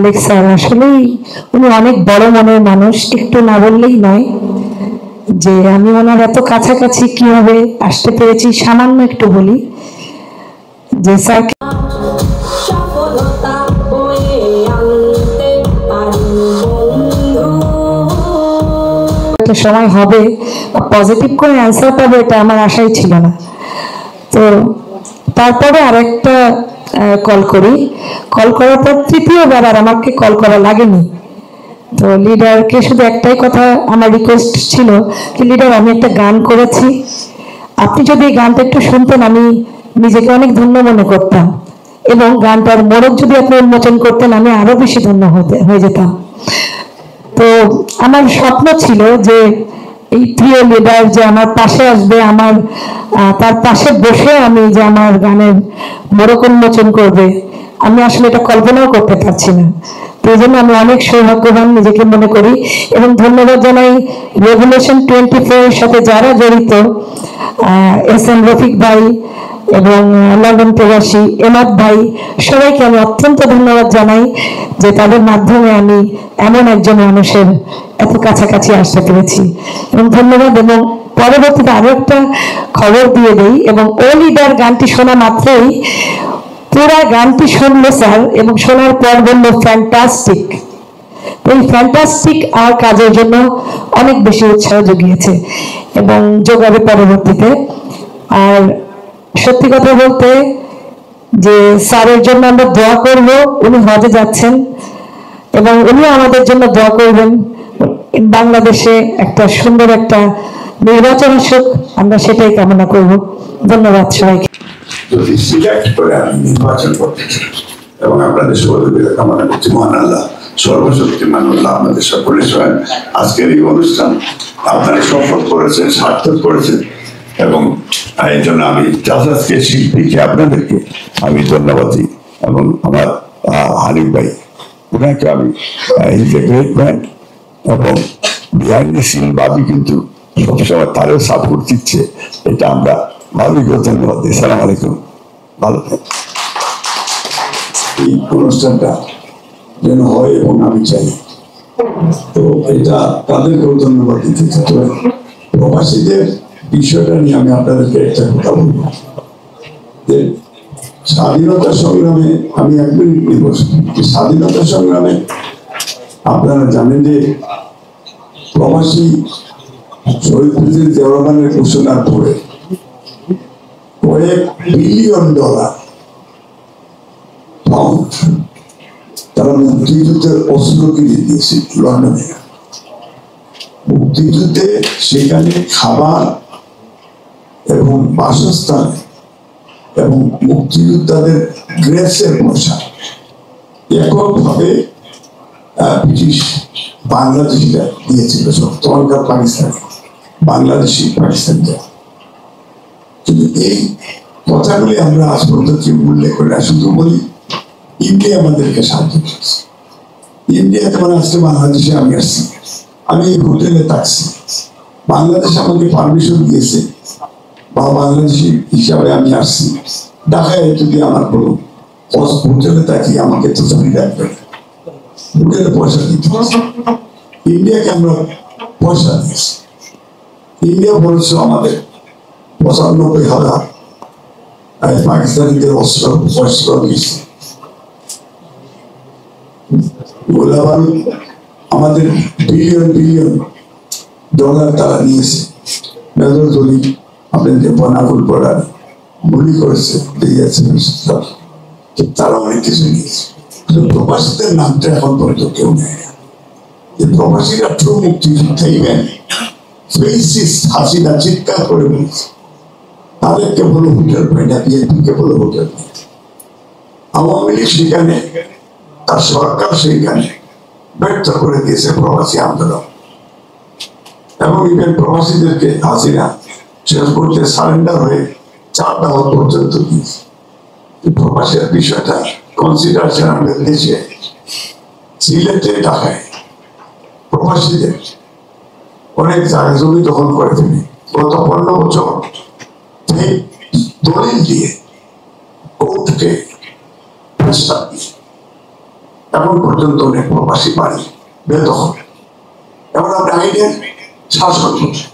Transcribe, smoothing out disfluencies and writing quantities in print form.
মালিক sir আসলেই উনি অনেক বড় মনের মানুষ, একটু না বললেই নয়। যে আমি ওনার এত কাছাকাছি কিভাবে আসতে পেরেছি সামান্য একটু বলি যে স্যার সময় হবে পজিটিভ করে অ্যান্সার পাবে এটা আমার আশাই ছিল না। তো তারপরে আরেকটা কল করি, কল করার পর তৃতীয়বার আর আমাকে কল করা লাগেনি। তো লিডারকে শুধু একটাই কথা আমার রিকোয়েস্ট ছিল যে লিডার আমি একটা গান করেছি, আপনি যদি এই গানটা একটু শুনতেন আমি নিজেকে অনেক ধন্য মনে করতাম, এবং গানটার মোড়ক যদি আপনি উন্মোচন করতেন আমি আরো বেশি ধন্য হয়ে যেতাম। তো আমার স্বপ্ন ছিল যে এই প্রিয় লিডার যে আমার পাশে আসবে, আমার তার পাশে বসে আমি যে আমার গানের মোড়ক উন্মোচন করবে, আমি আসলে এটা কল্পনাও করতে পারছি না। তো এই জন্য আমি অনেক সৌভাগ্যবান নিজেকে মনে করি, এবং ধন্যবাদ জানাই রেভুলেশন 24 এর সাথে যারা জড়িত, এস এম রফিক ভাই এবং লন্ডন প্রবাসী এমাদ ভাই, সবাইকে আমি অত্যন্ত ধন্যবাদ জানাই যে তাদের মাধ্যমে আমি এমন একজন মানুষের এত কাছাকাছি আসতে পেরেছি, এবং ধন্যবাদ। এবং পরবর্তীতে আরো একটা খবর দিয়ে দেই, এবং ও লিডার গানটি শোনা মাত্রই পুরা গানটি শুনলো স্যার, এবং শোনার পর বললো ফ্যান্টাস্টিক। এই ফ্যান্টাস্টিক আর কাজের জন্য অনেক বেশি উৎসাহ জুগিয়েছে এবং যোগাবে পরবর্তীতে। আর সত্যি কথা বলতে যে স্যারের জন্য আমরা দোয়া করব, উনি হজে যাচ্ছেন এবং উনি আমাদের জন্য দোয়া করবেন বাংলাদেশে একটা সুন্দর একটা নির্বাচন আসুক, আমরা সেটাই কামনা করব। ধন্যবাদ সবাইকে। যদি সিলেক্ট করে আমি নির্বাচন করতে চাই এবং আপনাদের সহযোগিতা কামনা করছি। মহান আল্লাহ সর্বশক্তিমান আল্লাহ আপনাদের সকলে সহায়। আজকের এই অনুষ্ঠান আপনারা সফল করেছেন, সার্থক করেছেন, এবং এই জন্য আমি চাষাজকে শিল্পীকে আপনাদেরকে আমি ধন্যবাদ দিই। এবং আমার হানিফ ভাই, ওনাকে আমি ইজ এ গ্রেট ম্যান, এবং বিহাইন্ড দ্য সিন ভাবি কিন্তু সবসময় তারও সাপোর্ট দিচ্ছে, এটা আমরা ভাবিকেও ধন্যবাদ দিই। সালাম আলাইকুম, ভালো থাকুন। এই অনুষ্ঠানটা যেন হয় এবং আমি চাই, তো এটা তাদেরকেও ধন্যবাদ দিতে চাই। প্রবাসীদের বিষয়টা নিয়ে আমি আপনাদেরকে একটা কথা বলবো যে স্বাধীনতা সংগ্রামে আমি এক মিনিট নিব। স্বাধীনতা সংগ্রামে আপনারা জানেন যে প্রবাসী শহীদ প্রেসিডেন্ট জিয়াউর রহমানের ঘোষণার পরে কয়েক বিলিয়ন ডলার পাউন্ড তারা মুক্তিযুদ্ধের অস্ত্র কিনে দিয়েছে লন্ডনে। মুক্তিযুদ্ধে সেখানে খাবার এবং বাসস্থান এবং মুক্তিযোদ্ধাদের ড্রেসের পয়সা এককভাবে ব্রিটিশ বাংলাদেশিরা দিয়েছিল। সব তখনকার পাকিস্তান, বাংলাদেশি পাকিস্তানরা। কিন্তু এই কথাগুলি আমরা আজ পর্যন্ত কেউ উল্লেখ করি না, শুধু বলি ইন্ডিয়া আমাদেরকে সাহায্য করেছে। ইন্ডিয়াতে মানে আজকে বাংলাদেশে আমি আসছি, আমি হোটেলে থাকছি, বাংলাদেশ আমাকে পারমিশন দিয়েছে বা বাংলাদেশি হিসাবে আমি আসছি। ঢাকায় যদি আমার কোনো হোটেলে থাকি আমাকে তো তুমি রাখবে, হোটেলে পয়সা দিতে হবে। ইন্ডিয়াকে আমরা পয়সা দিয়েছি, ইন্ডিয়া বলেছ আমাদের ৯৫,০০০ পাকিস্তানিদের অস্ত্র দিয়েছে। গোলা বারুদ আমাদের বিলিয়ন বিলিয়ন ডলার তারা নিয়েছে। মেজর দলি আপনাদের বনাগুল পড়ার গুলি করেছে, তারা অনেক কিছু নিয়েছে। প্রবাসীদের নামটা এখন পর্যন্ত কেউ নেয় না। যে প্রবাসীরা ট্রু মুক্তিযোদ্ধাই নেন, হাসিনা চিৎকার করে বলেছে তাদেরকে বলো হোটেল পাই না, বিএনপিকে বলো হোটেল পাই। আওয়ামী লীগ সেখানে, তার সরকার সেইখানে ব্যর্থ করে দিয়েছে প্রবাসী আন্দোলন, এবং ইভেন প্রবাসীদেরকে হাসিনা শেষ করতে সারেন্ডার হয়ে 4 দাওয়া পর্যন্ত দিয়েছে। প্রবাসের বিষয়টা কনসিডারেশন আমাদের দেশে সিলেটে ঢাকায় প্রবাসীদের অনেক জায়গা জমি দখল করে ফেলে গত 15 বছর দলিল দিয়ে কোর্টকে এখন পর্যন্ত অনেক প্রবাসী বাড়ি বেদখল। এখন আপনি আইনের শাসন করছেন।